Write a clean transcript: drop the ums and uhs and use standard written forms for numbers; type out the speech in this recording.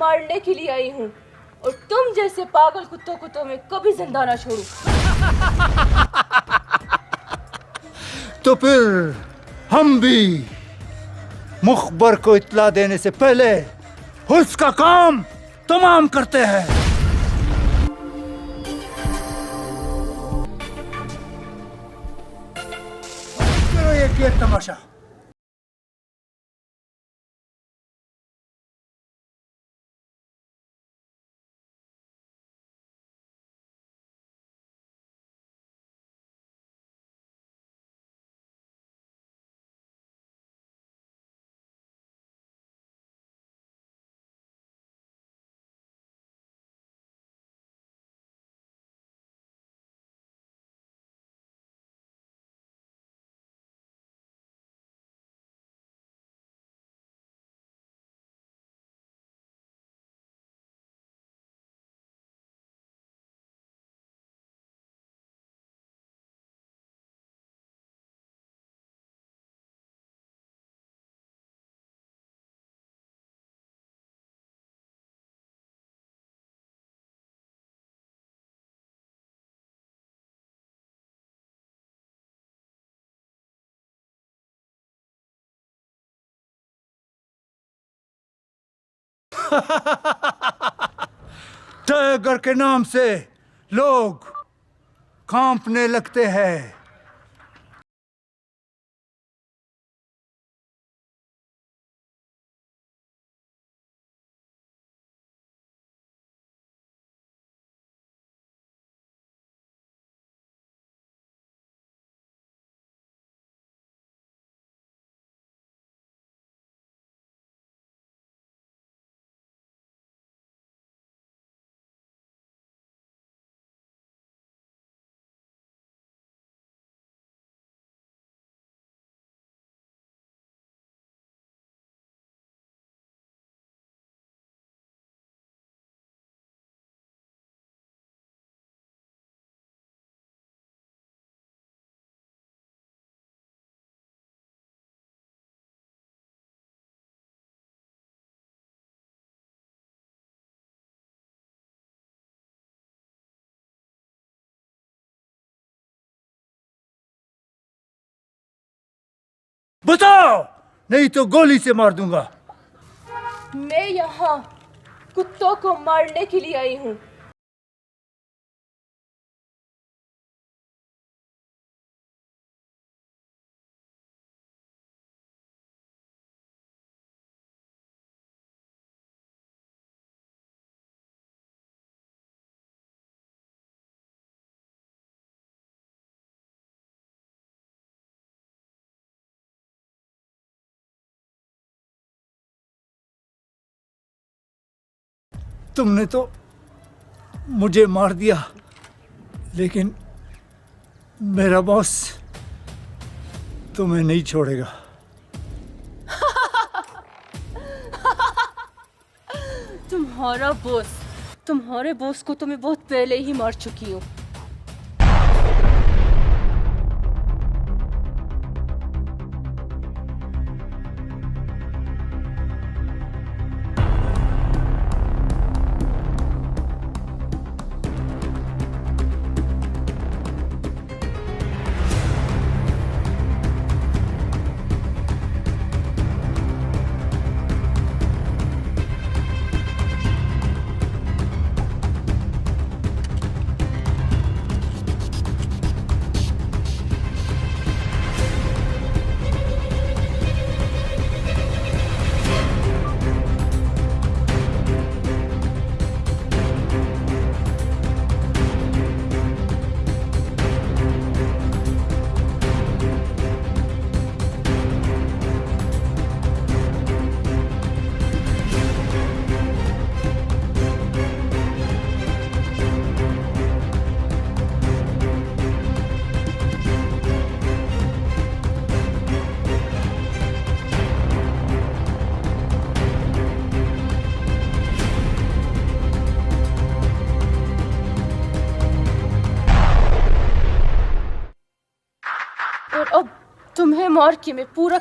मारने के लिए आई हूँ और तुम जैसे पागल कुत्तों को तो मैं कभी जिंदा ना छोड़ूं। तो फिर हम भी मुखबर को इत्तला देने से पहले उसका काम तमाम करते हैं। करो ये तमाशा। टाइगर के नाम से लोग कांपने लगते हैं। बताओ, नहीं तो गोली से मार दूंगा। मैं यहाँ कुत्तों को मारने के लिए आई हूँ। तुमने तो मुझे मार दिया, लेकिन मेरा बॉस तुम्हें नहीं छोड़ेगा। तुम्हारे बॉस को तो मैं बहुत पहले ही मार चुकी हूँ। और अब तुम्हें मार के मैं पूरा